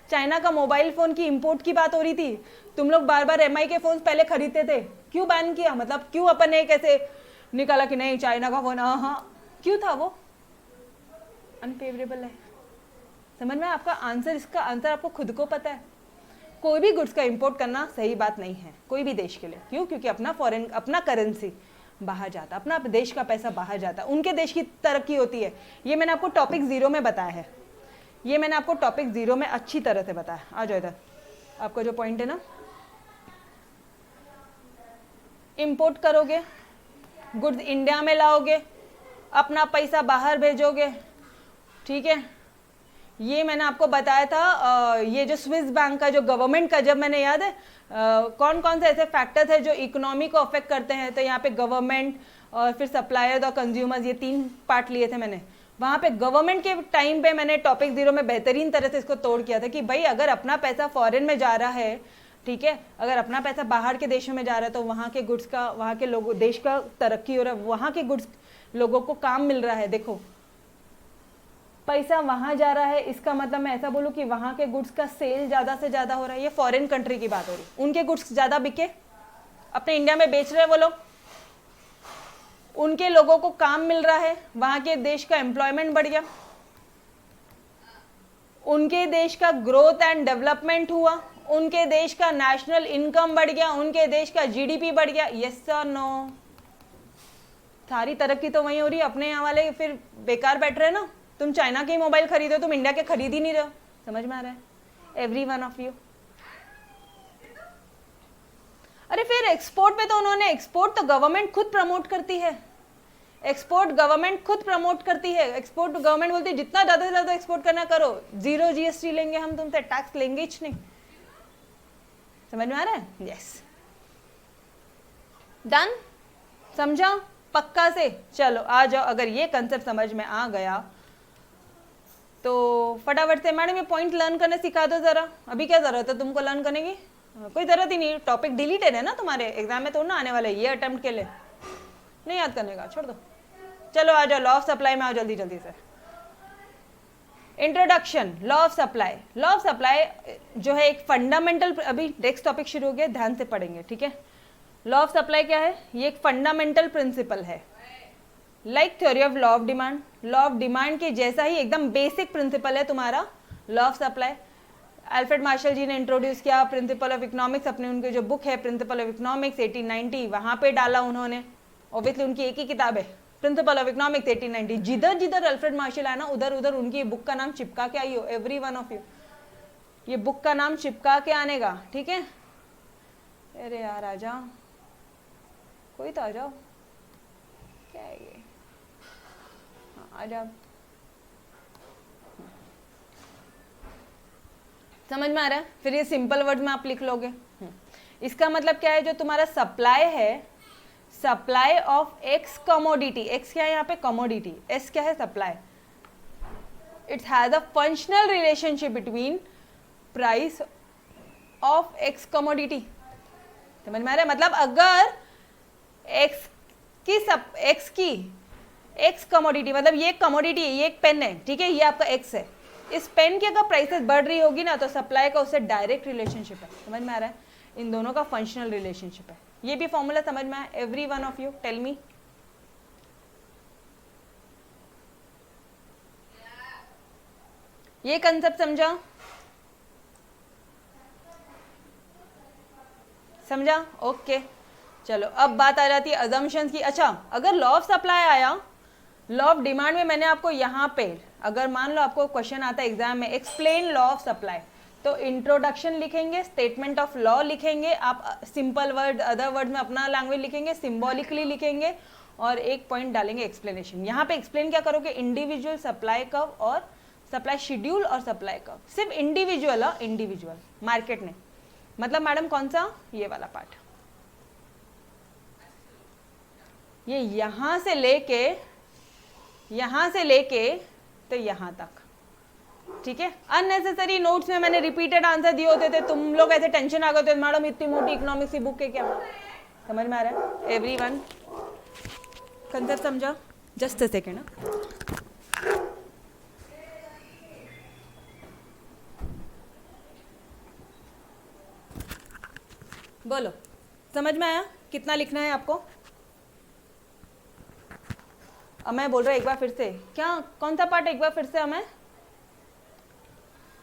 चाइना का मोबाइल फोन की इंपोर्ट की बात हो रही थी, तुम लोग बार बार एमआई के फोन पहले खरीदते थे, क्यों बैन किया, मतलब क्यों अपन ने कैसे निकाला कि नहीं चाइना का फोन, हाँ क्यों था वो, अनफेवरेबल है, समझ में आपका आंसर, इसका आंसर आपको खुद को पता है। कोई भी गुड्स का इंपोर्ट करना सही बात नहीं है कोई भी देश के लिए, क्यों, क्योंकि अपना फॉरेन, अपना करेंसी बाहर जाता, अपना देश का पैसा बाहर जाता, उनके देश की तरक्की होती है। ये मैंने आपको टॉपिक 0 में बताया है, ये मैंने आपको टॉपिक 0 में अच्छी तरह से बताया। आ जाओ इधर, आपका जो पॉइंट है ना, इंपोर्ट करोगे, गुड्स इंडिया में लाओगे, अपना पैसा बाहर भेजोगे, ठीक है। ये मैंने आपको बताया था, ये जो स्विस बैंक का जो गवर्नमेंट का, जब मैंने याद है कौन कौन से ऐसे फैक्टर्स है जो इकोनॉमी को अफेक्ट करते हैं, तो यहाँ पे गवर्नमेंट और फिर सप्लायर्स और कंज्यूमर्स, ये 3 पार्ट लिए थे मैंने। वहाँ पे गवर्नमेंट के टाइम पे मैंने टॉपिक 0 में बेहतरीन तरह से इसको तोड़ किया था कि भाई अगर अपना पैसा फॉरेन में जा रहा है, ठीक है, अगर अपना पैसा बाहर के देशों में जा रहा है तो वहाँ के गुड्स का, वहाँ के लोगों, देश का तरक्की हो रहा है, वहाँ के गुड्स लोगों को काम मिल रहा है। देखो पैसा वहां जा रहा है, इसका मतलब मैं ऐसा बोलूं कि वहां के गुड्स का सेल ज्यादा से ज्यादा हो रहा है। ये फॉरेन कंट्री की बात हो रही, उनके गुड्स ज्यादा बिके, अपने इंडिया में बेच रहे हैं वो लोग, उनके लोगों को काम मिल रहा है, वहां के देश का एम्प्लॉयमेंट बढ़ गया, उनके देश का ग्रोथ एंड डेवलपमेंट हुआ, उनके देश का नेशनल इनकम बढ़ गया, उनके देश का जीडीपी बढ़ गया, यस और नो? सारी तरक्की तो वहीं हो रही है, अपने यहाँ वाले फिर बेकार बैठ रहे हैं ना। तुम चाइना के ही मोबाइल खरीदो, तुम इंडिया के खरीद ही नहीं रहे हो। समझ में आ रहा है? Every one of you. अरे फिर एक्सपोर्ट पे तो उन्होंने, एक्सपोर्ट तो गवर्नमेंट खुद प्रमोट करती है, एक्सपोर्ट गवर्नमेंट खुद प्रमोट करती है। एक्सपोर्ट गवर्नमेंट बोलती है जितना ज़्यादा से ज़्यादा एक्सपोर्ट करना करो, 0 जीएसटी लेंगे हम तुमसे, टैक्स लेंगे ही नहीं। समझ में आ रहा है? यस, डन, समझा पक्का से? चलो आ जाओ, अगर ये कंसेप्ट समझ में आ गया तो फटाफट से मैडम ये पॉइंट लर्न करने सिखा दो जरा। अभी क्या जरूरत है तुमको लर्न करने की? कोई जरूरत ही नहीं, टॉपिक डिलीटेड है ना, तुम्हारे एग्जाम में तो ना आने वाले ये अटेम्प्ट के लिए, नहीं याद करने का, छोड़ दो। चलो आ जाओ, लॉ ऑफ सप्लाई में आओ जल्दी जल्दी से। Introduction, law of supply. Law of supply जो है एक फंडामेंटल, अभी नेक्स्ट टॉपिक शुरू हो गया, ध्यान से पढ़ेंगे, ठीक है? लॉ ऑफ सप्लाई क्या है? ये एक फंडामेंटल प्रिंसिपल है, like theory of law of demand. Law of demand के जैसा ही एकदम बेसिक प्रिंसिपल है तुम्हारा law of supply. Alfred Marshall ji ने इंट्रोड्यूस किया प्रिंसिपल ऑफ इकोनॉमिक्स, अपने उनके जो बुक है प्रिंसिपल ऑफ इकोनॉमिक्स 1890, वहां पे डाला उन्होंने। ऑब्वियसली उनकी एक ही किताब है प्रिंसिपल ऑफ इकोनॉमिक्स 1890। जिधर जिधर अल्फ्रेड मार्शल आया ना, उधर उधर उनकी बुक का नाम चिपका के आई हो, एवरी वन ऑफ यू, ये बुक का नाम चिपका के आने का, ठीक है? अरे यार आ जाओ, कोई तो आ जाओ, क्या है ये? हाँ आ जाओ, समझ में आ रहा है? फिर ये सिंपल वर्ड में आप लिख लोगे। इसका मतलब क्या है? जो तुम्हारा सप्लाई है, supply of x commodity, x क्या है यहाँ पे? कमोडिटी, एस क्या है? Supply. It has a functional relationship between price of x commodity. समझ में आ रहा है? मतलब अगर एक्स की एक्स कमोडिटी, मतलब ये कमोडिटी है, ये एक पेन है, ठीक है, ये आपका एक्स है, इस पेन की अगर प्राइसेस बढ़ रही होगी ना, तो सप्लाई का उससे डायरेक्ट रिलेशनशिप है। समझ में आ रहा है? इन दोनों का फंक्शनल रिलेशनशिप है। ये भी फॉर्मूला समझ में आया? Every one of you tell me. ये कंसेप्ट समझा? समझा? ओके चलो, अब बात आ जाती है अजम्पशंस की। अच्छा, अगर लॉ ऑफ सप्लाई आया, लॉ ऑफ डिमांड में मैंने आपको यहाँ पे, अगर मान लो आपको क्वेश्चन आता है एग्जाम में, एक्सप्लेन लॉ ऑफ सप्लाई, तो इंट्रोडक्शन लिखेंगे, स्टेटमेंट ऑफ लॉ लिखेंगे, आप सिंपल वर्ड अदर वर्ड में अपना लैंग्वेज लिखेंगे, सिंबॉलिकली लिखेंगे, और एक पॉइंट डालेंगे एक्सप्लेनेशन। यहाँ पे एक्सप्लेन क्या करोगे? इंडिविजुअल सप्लाई कर्व और सप्लाई शेड्यूल और सप्लाई कर्व, सिर्फ इंडिविजुअल और इंडिविजुअल, मार्केट ने, मतलब मैडम कौन सा? ये वाला पार्ट, ये यहां से लेके तो यहां तक, ठीक है? अननेसेसरी नोट्स में मैंने रिपीटेड आंसर दिए होते थे, तुम लोग ऐसे टेंशन आ गए थे, मैडम इतनी मोटी इकोनॉमिक्स की बुक है क्या? समझ में आ रहा है? एवरीवन कंसेप्ट समझा? Just a second. बोलो, समझ में आया? कितना लिखना है आपको? अब मैं बोल रहा एक बार फिर से, क्या कौन सा पार्ट? एक बार फिर से हमें,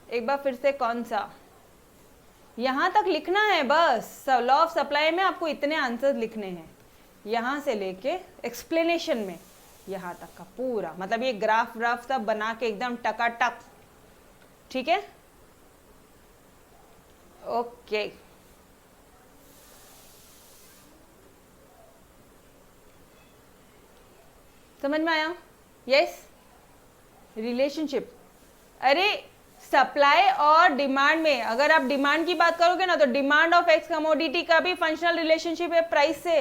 एक बार फिर से कौन सा? यहां तक लिखना है बस। लॉ ऑफ सप्लाई में आपको इतने आंसर लिखने हैं, यहां से लेके एक्सप्लेनेशन में यहां तक का पूरा, मतलब ये ग्राफ सब बना के एकदम टकाटक, ठीक है? ओके समझ में आया? Yes, relationship. अरे सप्लाई और डिमांड में, अगर आप डिमांड की बात करोगे ना, तो डिमांड ऑफ एक्स कमोडिटी का भी फंक्शनल रिलेशनशिप है प्राइस से,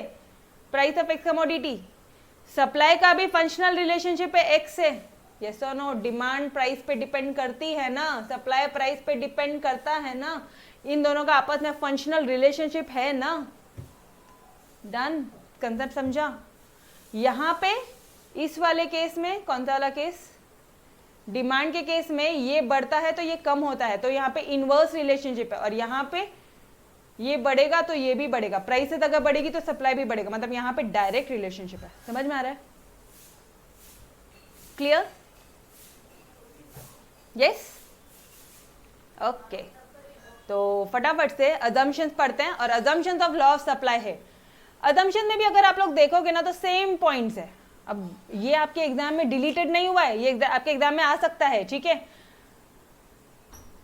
price of x commodity. Supply का भी फंक्शनल रिलेशनशिप है एक्स से, यस और नो? डिमांड प्राइस पे डिपेंड करती है ना, सप्लाई प्राइस पे डिपेंड करता है ना, इन दोनों का आपस में फंक्शनल रिलेशनशिप है ना। डन, कंसेप्ट समझा? यहाँ पे इस वाले केस में, कौन सा वाला केस? डिमांड के केस में ये बढ़ता है तो ये कम होता है, तो यहाँ पे इनवर्स रिलेशनशिप है, और यहाँ पे ये बढ़ेगा तो ये भी बढ़ेगा, प्राइसेस अगर बढ़ेगी तो सप्लाई भी बढ़ेगा, मतलब यहाँ पे डायरेक्ट रिलेशनशिप है। समझ में आ रहा है? क्लियर? यस, ओके तो फटाफट से अजम्पशंस पढ़ते हैं, और assumptions of law of supply है। अजम्पशन में भी अगर आप लोग देखोगे ना तो सेम पॉइंट्स है। अब ये आपके एग्जाम में डिलीटेड नहीं हुआ है, ये आपके एग्जाम में आ सकता है, ठीक है।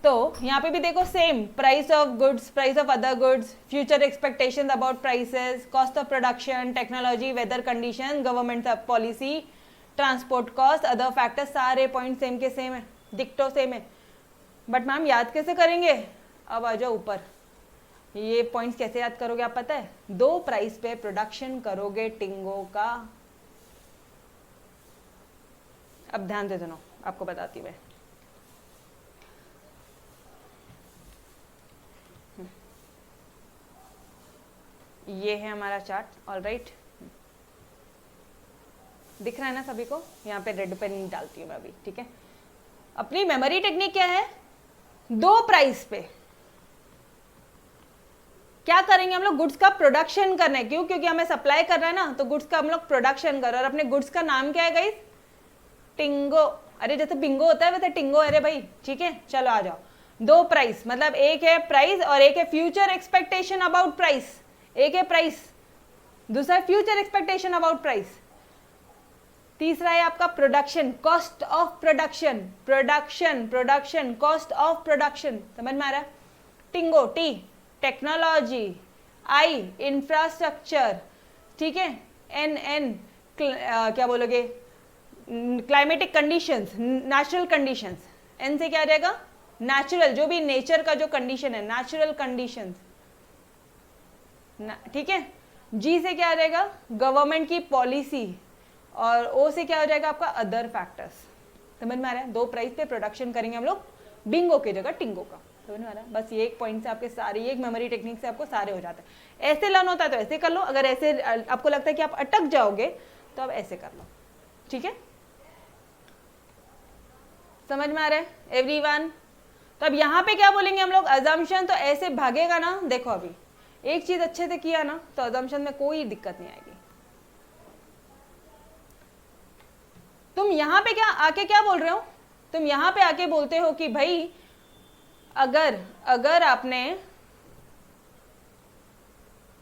तो यहाँ पे भी देखो same, price of goods, price of other goods, future expectations about prices, cost of production, technology, weather condition, government policy, transport cost, other factors, सारे पॉइंट सेम के सेम है, डिक्टो सेम है। बट मैम याद कैसे करेंगे? अब आ जाओ ऊपर, ये पॉइंट्स कैसे याद करोगे आप पता है? 2 प्राइस पे प्रोडक्शन करोगे टिंगो का। अब ध्यान से सुनो, आपको बताती हूँ मैं। ये है हमारा चार्ट, ऑल राइट, दिख रहा है ना सभी को? यहाँ पे रेड पेन डालती हूँ मैं अभी, ठीक है। अपनी मेमोरी टेक्निक क्या है? 2 प्राइस पे क्या करेंगे हम लोग? गुड्स का प्रोडक्शन करना है। क्यों? क्योंकि हमें सप्लाई कर रहा है ना, तो गुड्स का हम लोग प्रोडक्शन कर रहे हैं। और अपने गुड्स का नाम क्या है गाइस? टिंगो। अरे जैसे बिंगो होता है वैसे टिंगो है रे भाई, ठीक है। चलो आ जाओ। 2 प्राइस, मतलब एक है प्राइस और एक है फ्यूचर एक्सपेक्टेशन अबाउट प्राइस। एक है प्राइस, दूसरा है फ्यूचर एक्सपेक्टेशन अबाउट प्राइस। तीसरा है आपका production, cost of production, production cost of production. समझ में आ रहा है? टिंगो, टी टेक्नोलॉजी, आई इंफ्रास्ट्रक्चर, ठीक है। एन क्या बोलोगे? Climatic conditions, natural conditions. N से क्या आ जाएगा? नेचुरल, जो भी नेचर का जो कंडीशन है, नेचुरल कंडीशंस, ठीक है। जी से क्या आ जाएगा? गवर्नमेंट की पॉलिसी। और ओ से क्या हो जाएगा आपका? Other factors. समझ में आ रहा है? 2 प्राइस पे प्रोडक्शन करेंगे हम लोग, बिंगो की जगह टिंगो का। समझ में आ रहा है? बस ये एक पॉइंट से आपके सारे, एक मेमोरी टेक्निक से आपको सारे हो जाते हैं। ऐसे लर्न होता है तो ऐसे कर लो, अगर ऐसे आपको लगता है कि आप अटक जाओगे तो आप ऐसे कर लो, ठीक है। समझ में आ रहा है एवरीवन? तो अब यहाँ पे क्या बोलेंगे हम लोग? अजम्पशन। तो ऐसे भागेगा ना, देखो अभी एक चीज अच्छे से किया ना तो अजम्पशन में कोई दिक्कत नहीं आएगी। तुम यहाँ पे क्या आके क्या बोल रहे हो? तुम यहाँ पे आके बोलते हो कि भाई अगर आपने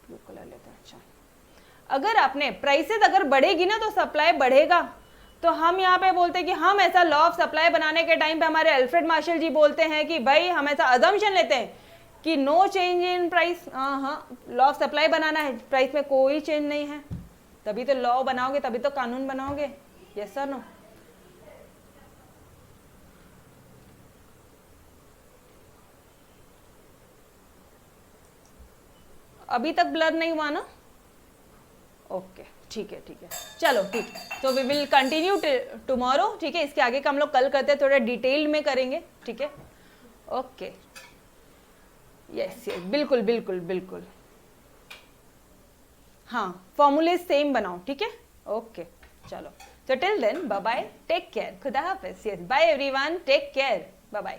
ब्लू कलर लेते हैं, अच्छा, अगर आपने प्राइसेस अगर बढ़ेगी ना तो सप्लाई बढ़ेगा। तो हम यहाँ पे बोलते हैं कि हम ऐसा लॉ ऑफ सप्लाई बनाने के टाइम पे हमारे अल्फ्रेड मार्शल जी बोलते हैं कि भाई हम ऐसा अजम्पशन लेते हैं कि नो चेंज इन प्राइस। हाँ, लॉ ऑफ सप्लाई बनाना है, प्राइस में कोई चेंज नहीं है, तभी तो लॉ बनाओगे, तभी तो कानून बनाओगे। Yes sir no? अभी तक ब्लर नहीं हुआ ना? ओके, ठीक है, चलो ठीक है। तो वी विल कंटिन्यू टुमारो, ठीक है। इसके आगे का हम लोग कल करते हैं, थोड़ा डिटेल में करेंगे, ठीक है। ओके, यस, बिल्कुल। हाँ, फॉर्मूले सेम बनाओ, ठीक है। ओके, चलो। So till then, bye bye, take care, खुदा हाफिज, yes, bye everyone, take care, bye bye.